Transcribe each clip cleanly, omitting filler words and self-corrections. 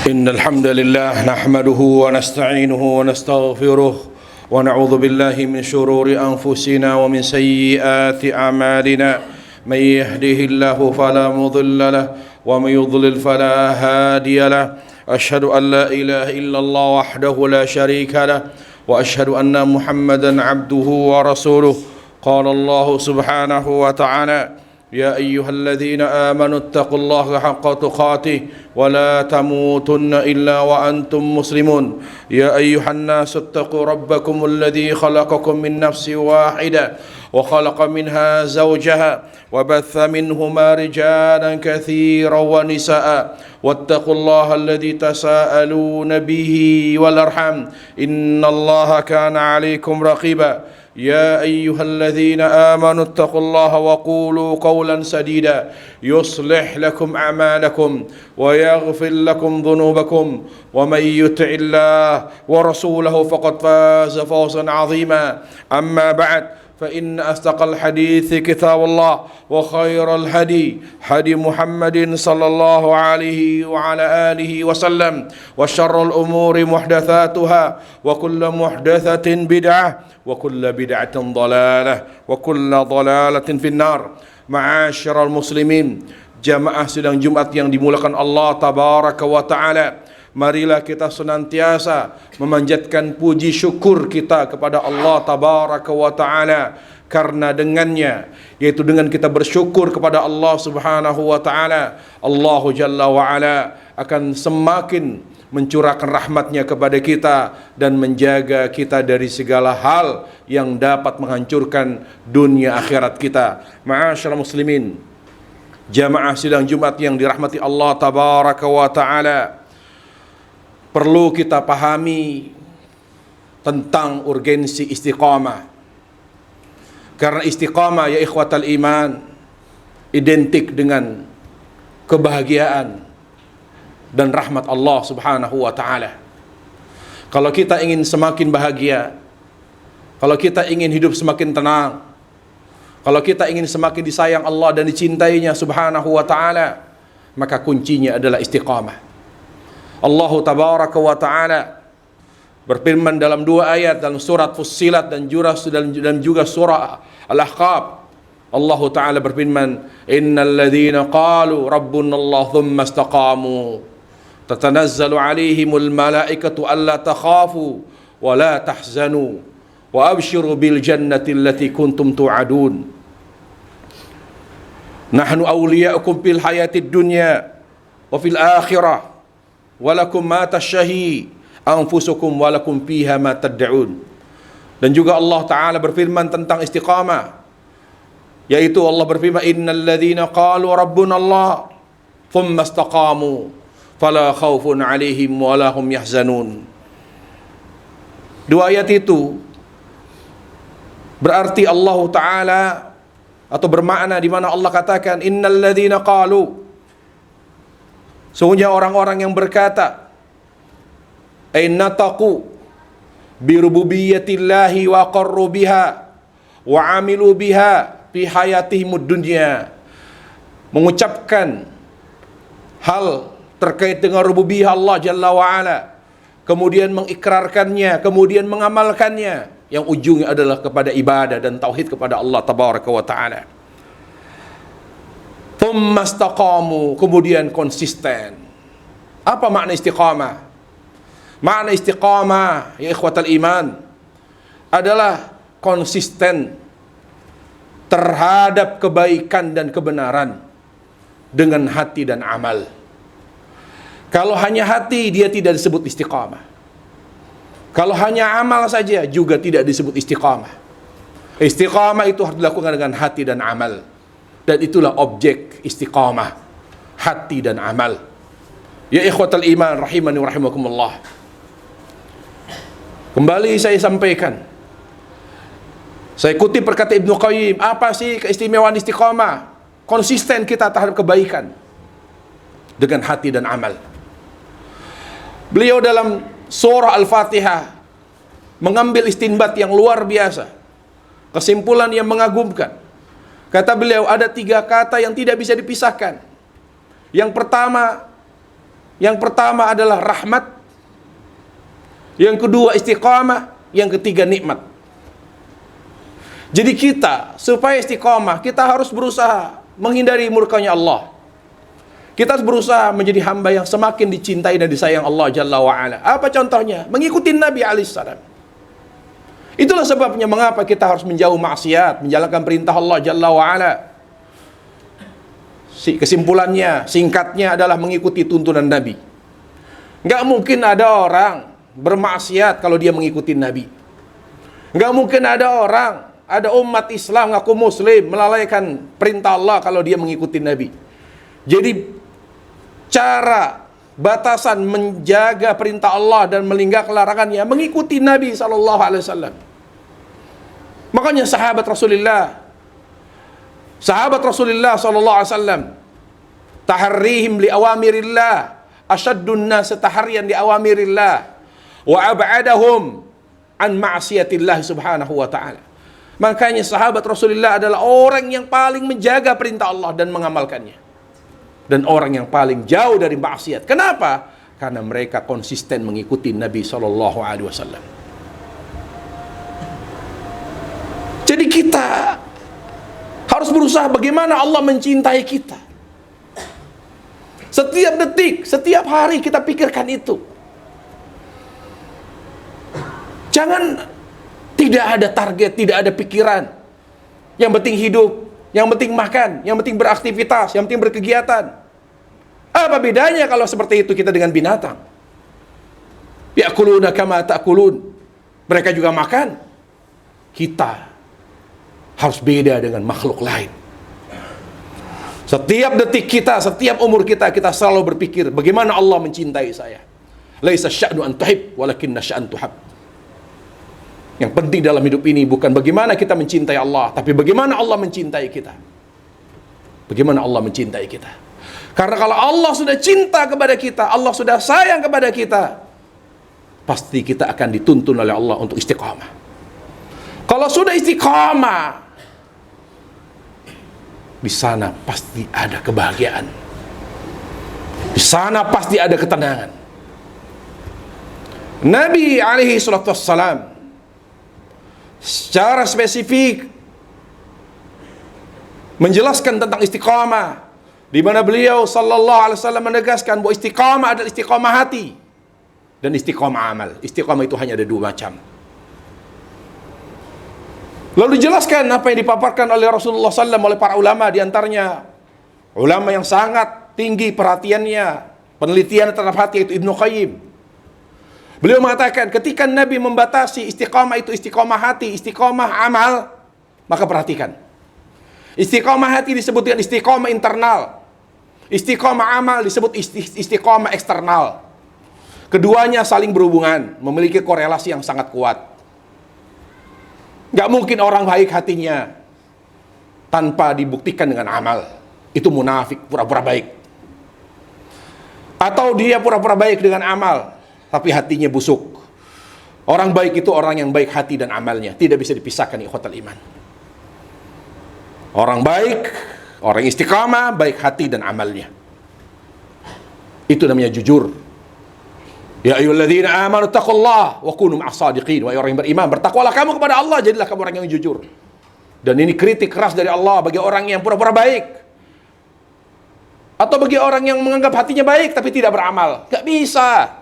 إن الحمد لله نحمده ونستعينه ونستغفره ونعوذ بالله من شرور أنفسنا ومن سيئات أعمالنا من يهده الله فلا مضل له ومن يضلل فلا هادي له أشهد أن لا إله إلا الله وحده لا شريك له وأشهد أن محمدا عبده ورسوله قال الله سبحانه وتعالى يا أيها الذين آمنوا اتقوا الله حق تقاته ولا تموتن إلا وأنتم مسلمون يا أيها الناس اتقوا ربكم الذي خلقكم من نفس واحدة وخلق منها زوجها وبث منهما رجالا كثيرا ونساء واتقوا الله الذي تساءلون به والأرحام إن الله كان عليكم رقيبا يا أيها الذين آمنوا اتقوا الله وقولوا قولا سديدا يصلح لكم أعمالكم ويغفر لكم ذنوبكم ومن يطع الله ورسوله فقد فاز فوزا عظيما أما بعد فإن أصدق الحديث كتاب الله وخير الهدي هدي محمد صلى الله عليه وعلى آله وسلم وشر الأمور محدثاتها وكل محدثة بدعة وكل بدعة ضلالة وكل ضلالة في النار. Ma'asyiral muslimin, jamaah sidang Jumat yang dimuliakan Allah tabaraka wa taala, marilah kita senantiasa memanjatkan puji syukur kita kepada Allah tabaraka wa taala, karena dengannya, yaitu dengan kita bersyukur kepada Allah subhanahu wa taala, Allah jalla wa ala akan semakin mencurahkan rahmatnya kepada kita dan menjaga kita dari segala hal yang dapat menghancurkan dunia akhirat kita. Ma'asyiral muslimin, jamaah sidang Jumat yang dirahmati Allah tabaraka wa taala, perlu kita pahami tentang urgensi istiqamah. Karena istiqamah, ya ikhwatal iman, identik dengan kebahagiaan dan rahmat Allah subhanahu wa ta'ala. Kalau kita ingin semakin bahagia, kalau kita ingin hidup semakin tenang, kalau kita ingin semakin disayang Allah dan dicintainya subhanahu wa ta'ala, maka kuncinya adalah istiqamah. Allah tabaraka wa ta'ala berfirman dalam dua ayat dalam surat Fussilat dan juga surah Al-Ahqaf. Allah Ta'ala berfirman, innal ladzina qalu rabbuna Allah thumma istaqamu tatanazzalu alaihimul malaikatu alla takhafu wa la tahzanu wa abshiru bil jannati allati kuntum tu'adun nahnu awliya'ukum fil hayatid dunya wa fil akhirah wa lakum ma tashtahi anfusukum wa lakum fiha ma tad'un. Dan juga Allah Ta'ala berfirman tentang istiqamah, yaitu Allah berfirman, innal ladzina qalu rabbuna Allah thumma istaqamu fala khaufun 'alaihim wa la hum yahzanun. Dua ayat itu berarti Allah Ta'ala, atau bermakna di mana Allah katakan innal ladzina qalu, sungguhnya orang-orang yang berkata, ay nataqu bi rububiyyatillahi wa qarru biha wa amilu biha fi hayatihimud dunya, mengucapkan hal terkait dengan rububiyah Allah Jalla wa'ala, kemudian mengikrarkannya, kemudian mengamalkannya, yang ujungnya adalah kepada ibadah dan tauhid kepada Allah tabaraka wa ta'ala. Thumma istaqamu, kemudian konsisten. Apa makna istiqamah? Makna istiqamah, ya ikhwatal iman, adalah konsisten terhadap kebaikan dan kebenaran dengan hati dan amal. Kalau hanya hati, dia tidak disebut istiqamah. Kalau hanya amal saja juga tidak disebut istiqamah. Istiqamah itu harus dilakukan dengan hati dan amal, dan itulah objek istiqamah, hati dan amal. Ya ikhwatal iman rahimani wa rahimakumullah, kembali saya sampaikan, saya kutip perkata Ibnu Qayyim, apa sih keistimewaan istiqamah? Konsisten kita terhadap kebaikan dengan hati dan amal. Beliau dalam surah Al-Fatihah mengambil istinbat yang luar biasa, kesimpulan yang mengagumkan. Kata beliau, ada 3 kata yang tidak bisa dipisahkan. Yang pertama, Yang pertama adalah rahmat, yang kedua istiqamah, yang ketiga nikmat. Jadi kita supaya istiqamah, kita harus berusaha menghindari murkanya Allah. Kita harus berusaha menjadi hamba yang semakin dicintai dan disayang Allah Jalla wa'ala. Apa contohnya? Mengikuti Nabi alaihissalam. Itulah sebabnya mengapa kita harus menjauh maksiat, menjalankan perintah Allah Jalla wa'ala. Kesimpulannya, singkatnya adalah mengikuti tuntunan Nabi. Nggak mungkin ada orang bermaksiat kalau dia mengikuti Nabi. Nggak mungkin ada orang, ada umat Islam ngaku muslim melalaikan perintah Allah kalau dia mengikuti Nabi. Jadi cara batasan menjaga perintah Allah dan meninggalkan larangannya mengikuti Nabi SAW. Makanya sahabat Rasulullah SAW, taharrihim li awamirillah asyaddun nas tahariyan li awamirillah wa ab'adahum an ma'siyatillah subhanahu wa ta'ala. Makanya sahabat Rasulullah adalah orang yang paling menjaga perintah Allah dan mengamalkannya, dan orang yang paling jauh dari maksiat. Kenapa? Karena mereka konsisten mengikuti Nabi SAW. Jadi kita harus berusaha bagaimana Allah mencintai kita. Setiap detik, setiap hari kita pikirkan itu. Jangan tidak ada target, tidak ada pikiran. Yang penting hidup, yang penting makan, yang penting beraktivitas, yang penting berkegiatan. Apa bedanya kalau seperti itu kita dengan binatang? Ya'kuluna kama ta'kulun. Mereka juga makan. Kita harus beda dengan makhluk lain. Setiap detik kita, setiap umur kita, kita selalu berpikir bagaimana Allah mencintai saya. Laisa sya'nu an tuhib, walakinna sya'an tuhab. Yang penting dalam hidup ini bukan bagaimana kita mencintai Allah, tapi bagaimana Allah mencintai kita. Bagaimana Allah mencintai kita. Karena kalau Allah sudah cinta kepada kita, Allah sudah sayang kepada kita, pasti kita akan dituntun oleh Allah untuk istiqamah. Kalau sudah istiqamah, di sana pasti ada kebahagiaan. Di sana pasti ada ketenangan. Nabi alaihi salatu wassalam secara spesifik menjelaskan tentang istiqamah, di mana beliau sallallahu alaihi wasallam menegaskan bahwa istiqamah adalah istiqamah hati dan istiqamah amal. Istiqamah itu hanya ada dua macam. Lalu dijelaskan apa yang dipaparkan oleh Rasulullah SAW oleh para ulama, diantaranya ulama yang sangat tinggi perhatiannya, penelitian terhadap hati, yaitu Ibnu Qayyim. Beliau mengatakan ketika Nabi membatasi istiqamah itu istiqamah hati, istiqamah amal, maka perhatikan. Istiqamah hati disebut dengan istiqamah internal. Istiqamah amal disebut istiqamah eksternal. Keduanya saling berhubungan, memiliki korelasi yang sangat kuat. Gak mungkin orang baik hatinya tanpa dibuktikan dengan amal. Itu munafik, pura-pura baik. Atau dia pura-pura baik dengan amal, tapi hatinya busuk. Orang baik itu orang yang baik hati dan amalnya. Tidak bisa dipisahkan, ikhwatal iman. Orang baik, orang istiqamah, baik hati dan amalnya. Itu namanya jujur. Ya ayyuhalladzina amanu taqullaha wa kunu ma'as shadiqin. Wahai orang yang beriman, bertakwalah kamu kepada Allah, jadilah kamu orang yang jujur. Dan ini kritik keras dari Allah bagi orang yang pura-pura baik, atau bagi orang yang menganggap hatinya baik tapi tidak beramal. Gak bisa.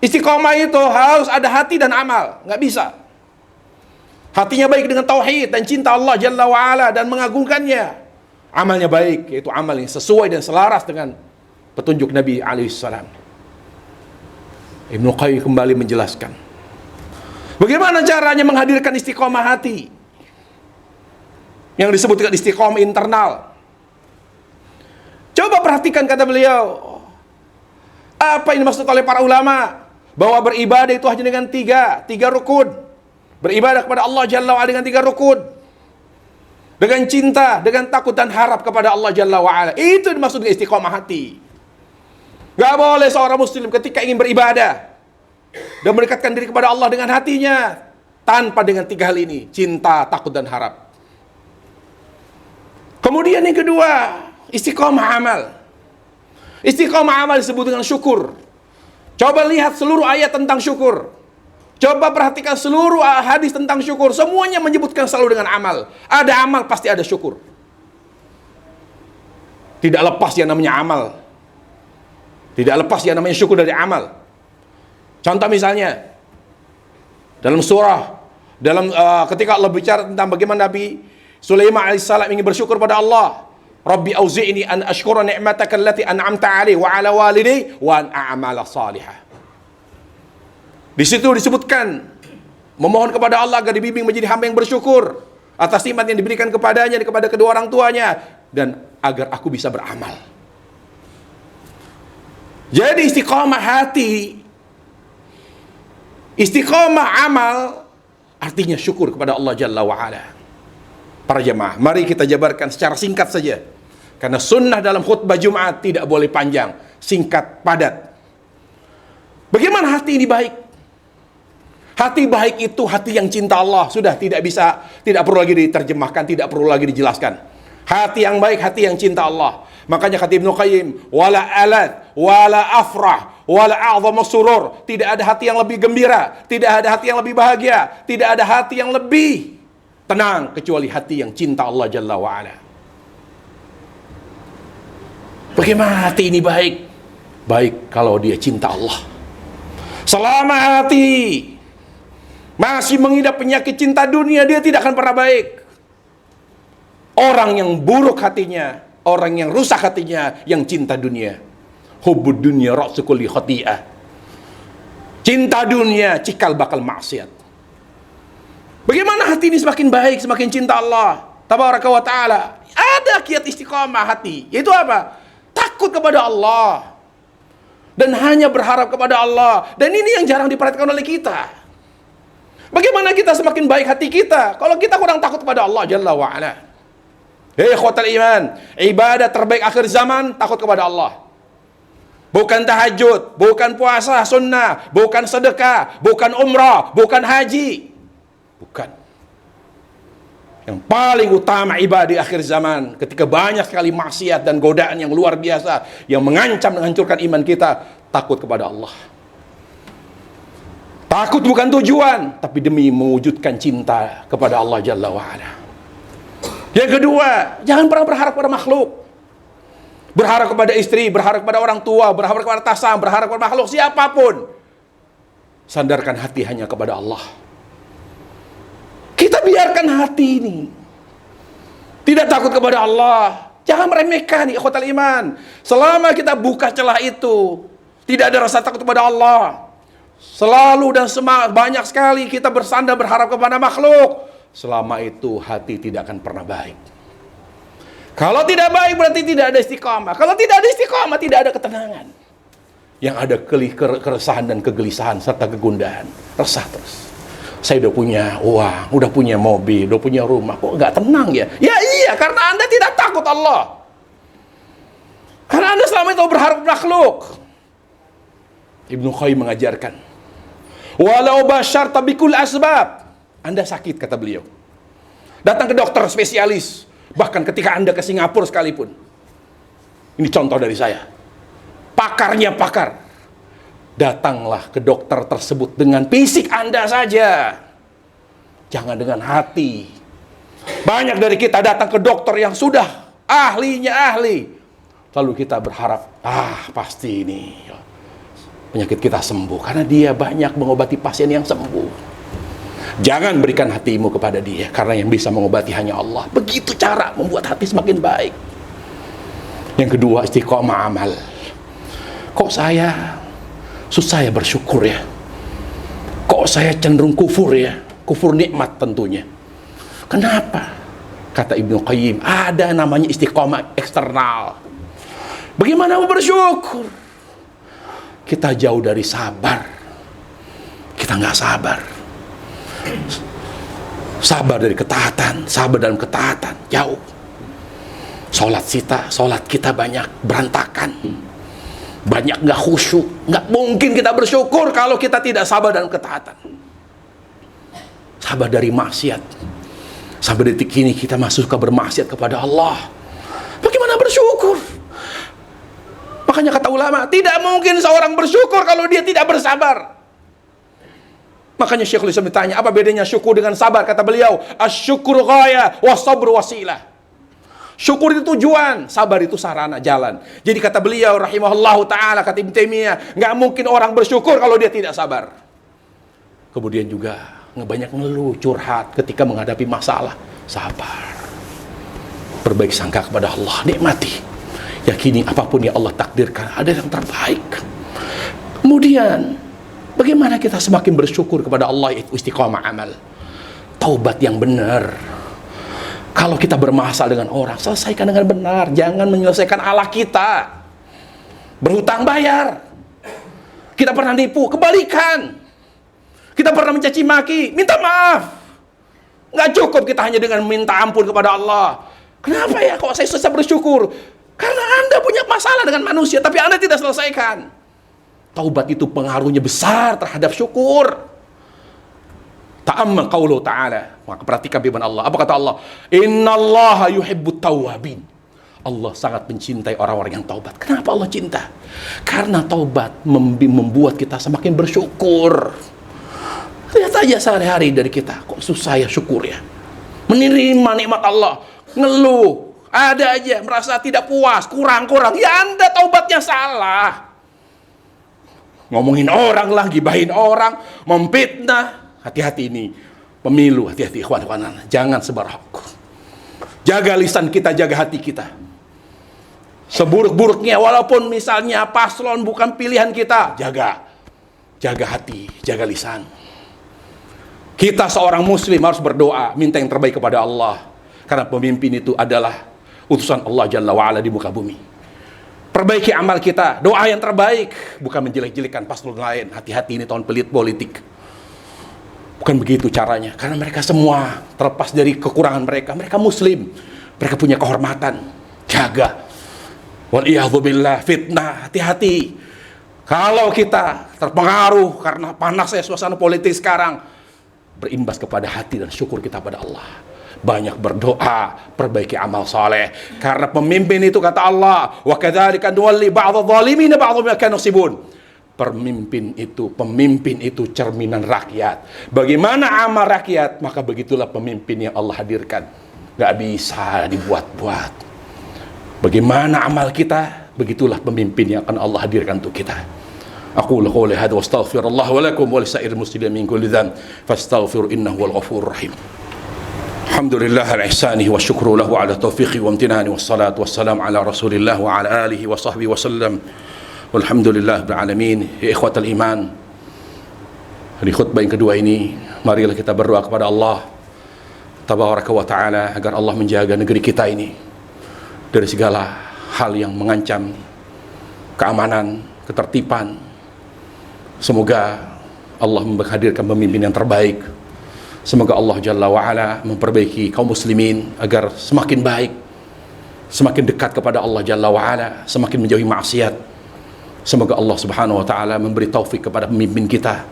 Istiqomah itu harus ada hati dan amal. Gak bisa. Hatinya baik dengan tauhid dan cinta Allah Jalla wa'ala dan mengagungkannya. Amalnya baik, yaitu amal yang sesuai dan selaras dengan petunjuk Nabi alaihissalam. Ibnu Qayyim kembali menjelaskan bagaimana caranya menghadirkan istiqomah hati yang disebut dengan istiqomah internal. Coba perhatikan kata beliau, apa yang dimaksud oleh para ulama bahwa beribadah itu hanya dengan tiga rukun. Beribadah kepada Allah Jalla wa'ala dengan 3 rukun, dengan cinta, dengan takut dan harap kepada Allah Jalla wa'ala. Itu dimaksud dengan istiqomah hati. Gak boleh seorang muslim ketika ingin beribadah dan mendekatkan diri kepada Allah dengan hatinya tanpa dengan 3 hal ini: cinta, takut dan harap. Kemudian yang kedua, istiqomah amal. Istiqomah amal disebut dengan syukur. Coba lihat seluruh ayat tentang syukur. Coba perhatikan seluruh hadis tentang syukur. Semuanya menyebutkan selalu dengan amal. Ada amal, pasti ada syukur. Tidak lepas yang namanya amal. Tidak lepas yang namanya syukur dari amal. Contoh misalnya, dalam surah, ketika Allah bicara tentang bagaimana Nabi Sulaiman alaihissalam ingin bersyukur pada Allah. Rabbi auzi'ni an ashkura ni'mataka allati an'amta 'alaihi wa 'ala walidayya wa an a'mala salihah. Di situ disebutkan memohon kepada Allah agar dibimbing menjadi hamba yang bersyukur atas nikmat yang diberikan kepadanya dan kepada kedua orang tuanya, dan agar aku bisa beramal. Jadi istiqomah hati, istiqomah amal artinya syukur kepada Allah Jalla wa Ala. Para jemaah, mari kita jabarkan secara singkat saja. Karena sunnah dalam khutbah Jumat tidak boleh panjang, singkat, padat. Bagaimana hati ini baik? Hati baik itu hati yang cinta Allah. Sudah tidak perlu lagi diterjemahkan, tidak perlu lagi dijelaskan. Hati yang baik, hati yang cinta Allah. Makanya kata Ibnu Qayyim, wala alad, wala afrah, wala a'dhamu surur. Tidak ada hati yang lebih gembira, tidak ada hati yang lebih bahagia, tidak ada hati yang lebih tenang kecuali hati yang cinta Allah Jalla wa'ala. Bagaimana hati ini baik? Baik kalau dia cinta Allah. Selama hati masih mengidap penyakit cinta dunia, dia tidak akan pernah baik. Orang yang buruk hatinya, orang yang rusak hatinya, yang cinta dunia. Hubbud dunya ra'su kulli khati'ah. Cinta dunia cikal bakal maksiat. Bagaimana hati ini semakin baik, semakin cinta Allah Tabaraka wa ta'ala? Ada kiat istiqamah hati, yaitu apa? Takut kepada Allah dan hanya berharap kepada Allah. Dan ini yang jarang diperhatikan oleh kita. Bagaimana kita semakin baik hati kita kalau kita kurang takut kepada Allah Jalla wa Ala? Ikhwatal iman, ibadah terbaik akhir zaman takut kepada Allah. Bukan tahajud, bukan puasa sunnah, bukan sedekah, bukan umrah, bukan haji. Bukan. Yang paling utama ibadah di akhir zaman, ketika banyak sekali maksiat dan godaan yang luar biasa yang mengancam menghancurkan iman kita, takut kepada Allah. Takut bukan tujuan, tapi demi mewujudkan cinta kepada Allah Jalla wa'ala. Yang kedua, jangan pernah berharap pada makhluk. Berharap kepada istri, berharap kepada orang tua, berharap kepada atasan, berharap kepada makhluk siapapun. Sandarkan hati hanya kepada Allah. Kita biarkan hati ini tidak takut kepada Allah. Jangan meremehkan ikhwatal iman. Selama kita buka celah itu, tidak ada rasa takut kepada Allah. Selalu dan banyak sekali kita bersandar berharap kepada makhluk. Selama itu hati tidak akan pernah baik. Kalau tidak baik berarti tidak ada istiqamah. Kalau tidak ada istiqamah, tidak ada ketenangan. Yang ada keresahan dan kegelisahan serta kegundahan. Resah terus. Saya udah punya uang, udah punya mobil, udah punya rumah, kok nggak tenang ya? Ya iya, karena Anda tidak takut Allah. Karena Anda selama itu berharap makhluk. Ibnu Qayyim mengajarkan, walau bashar tabikul asbab. Anda sakit, kata beliau, datang ke dokter spesialis. Bahkan ketika Anda ke Singapura sekalipun. Ini contoh dari saya. Pakarnya pakar. Datanglah ke dokter tersebut dengan fisik Anda saja. Jangan dengan hati. Banyak dari kita datang ke dokter yang sudah ahlinya ahli. Lalu kita berharap, pasti ini penyakit kita sembuh. Karena dia banyak mengobati pasien yang sembuh. Jangan berikan hatimu kepada dia. Karena yang bisa mengobati hanya Allah. Begitu cara membuat hati semakin baik. Yang kedua, istiqomah amal. Kok saya susah ya bersyukur ya? Kok saya cenderung kufur ya? Kufur nikmat tentunya. Kenapa? Kata Ibnu Qayyim, ada namanya istiqomah eksternal. Bagaimana mau bersyukur? Kita jauh dari sabar. Kita nggak sabar. Sabar dari ketaatan, sabar dalam ketaatan, jauh. Sholat kita banyak berantakan. Banyak nggak khusyuk. Nggak mungkin kita bersyukur kalau kita tidak sabar dalam ketaatan. Sabar dari maksiat. Sampai detik ini kita masih suka bermaksiat kepada Allah. Bagaimana bersyukur? Maka Makanya kata ulama, tidak mungkin seorang bersyukur kalau dia tidak bersabar. Makanya Syekhul Islam ditanya, apa bedanya syukur dengan sabar? Kata beliau, asyukru ghaya was-sabru wasilah. Syukur itu tujuan, sabar itu sarana, jalan. Jadi kata beliau rahimahullahu ta'ala, kata Ibnu Taimiyah, nggak mungkin orang bersyukur kalau dia tidak sabar. Kemudian juga banyak ngeluh, curhat ketika menghadapi masalah. Sabar. Berbaik sangka kepada Allah, nikmati. Yakini apapun yang Allah takdirkan ada yang terbaik. Kemudian bagaimana kita semakin bersyukur kepada Allah, itu istiqamah amal. Taubat yang benar. Kalau kita bermasalah dengan orang, selesaikan dengan benar. Jangan menyelesaikan ala kita. Berhutang bayar. Kita pernah nipu, kebalikan. Kita pernah mencaci maki, minta maaf. Nggak cukup kita hanya dengan minta ampun kepada Allah. Kenapa ya kok saya susah bersyukur? Karena Anda punya masalah dengan manusia, tapi Anda tidak selesaikan. Taubat itu pengaruhnya besar terhadap syukur. Ta'ammal qauluhu ta'ala. Maka perhatikan firman Allah. Apa kata Allah? Innallaha yuhibbut tawwabin. Allah sangat mencintai orang-orang yang taubat. Kenapa Allah cinta? Karena taubat membuat kita semakin bersyukur. Lihat aja sehari-hari dari kita, kok susah ya syukur ya. Menerima nikmat Allah, ngeluh, ada aja merasa tidak puas, kurang-kurang. Ya Anda taubatnya salah. Ngomongin orang lah, gibahin orang, memfitnah. Hati-hati ini pemilu, hati-hati ikhwan-ikhwan. Jangan sebar hoax. Jaga lisan kita, jaga hati kita. Seburuk-buruknya, walaupun misalnya paslon bukan pilihan kita, jaga hati, jaga lisan. Kita seorang muslim harus berdoa, minta yang terbaik kepada Allah. Karena pemimpin itu adalah utusan Allah Jalla wa'ala di muka bumi. Perbaiki amal kita, doa yang terbaik, bukan menjelek-jelekan paslon lain. Hati-hati, ini tahun pelit politik. Bukan begitu caranya, karena mereka semua terlepas dari kekurangan mereka muslim, mereka punya kehormatan. Jaga. Waliyahzubillah, fitnah, hati-hati. Kalau kita terpengaruh karena panasnya suasana politik sekarang, berimbas kepada hati dan syukur kita pada Allah. Banyak berdoa, perbaiki amal saleh. Karena pemimpin itu kata Allah, wa kadzalika nuwalli ba'dadh dhalimin ba'dhum ma kanu yaksibun. Pemimpin itu cerminan rakyat. Bagaimana amal rakyat, maka begitulah pemimpin yang Allah hadirkan. Gak bisa dibuat-buat. Bagaimana amal kita, begitulah pemimpin yang akan Allah hadirkan untuk kita. Aqulu qouli hadza wa astaghfirullah wa lakum wa lisa'iril muslimin min kulli dhanb fastaghfiru innahu wal ghafurur rahim. Alhamdulillah al-ihsanihi wa syukru lahu ala taufiqi wa amtinani wassalatu wassalamu ala rasulillah wa ala alihi wa sahbihi wa sallam. Walhamdulillah rabbil alamin. Ya ikhwatal iman, di khutbah yang kedua ini marilah kita berdoa kepada Allah tabaraka wa taala agar Allah menjaga negeri kita ini dari segala hal yang mengancam keamanan, ketertiban. Semoga Allah menghadirkan pemimpin yang terbaik. Semoga Allah Jalla wa'ala memperbaiki kaum muslimin agar semakin baik, semakin dekat kepada Allah Jalla wa'ala, semakin menjauhi maksiat. Semoga Allah Subhanahu wa ta'ala memberi taufik kepada pemimpin kita.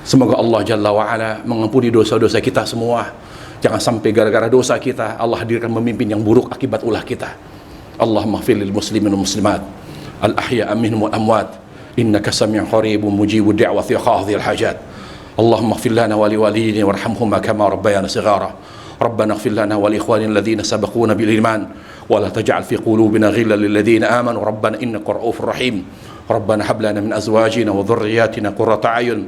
Semoga Allah Jalla wa'ala mengampuni dosa-dosa kita semua. Jangan sampai gara-gara dosa kita Allah hadirkan pemimpin yang buruk akibat ulah kita. Allahumma ighfir lil muslimin wal muslimat al ahya'a minhum wal amwat innaka sami'un qaribun mujibud da'wati qadhil hajat. Allahumma ighfir lana wa liwalidina warhamhuma kama rabbayana shighara. Rabbana ighfir lana wa li ikhwanina alladhina sabaquna bil iman ولا تجعل في قلوبنا غلا للذين آمنوا ربنا إنك رؤوف رحيم ربنا هب لنا من أزواجنا وذرياتنا قرة أعين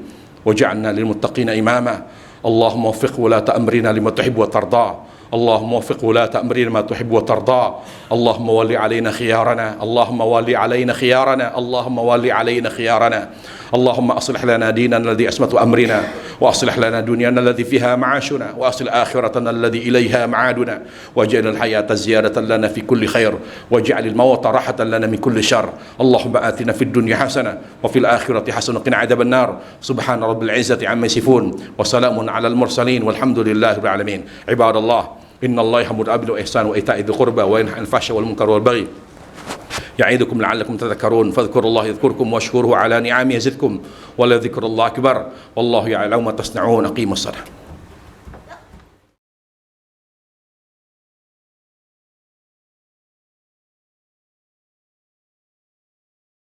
واجعلنا للمتقين إماما اللهم وفق ولاة أمرنا لما تحب وترضى اللهم وفق ولاة أمرنا ما تحب وترضى اللهم ولي علينا خيارنا اللهم ولي علينا خيارنا اللهم ولي علينا خيارنا اللهم أصلح لنا ديننا الذي أسمة أمرنا وأصلح لنا دنيانا الذي فيها معاشنا وأصلح آخرتنا الذي إليها معادنا واجعل الحياة زيادة لنا في كل خير واجعل الموت راحة لنا من كل شر اللهم آتنا في الدنيا حسنة وفي الآخرة حسنة وقنا عذاب النار سبحان رب العزة عما يصفون وسلام على المرسلين والحمد لله رب العالمين عباد الله إن الله يأمر بالعدل والإحسان وإيتاء ذي القربى وينهى عن الفحشاء والمنكر والبغي يعظكم لعلكم تذكرون فاذكروا الله يذكركم واشكروه على نعمه يزدكم ولذكر الله أكبر والله يعلم ما تصنعون أقيموا الصلاة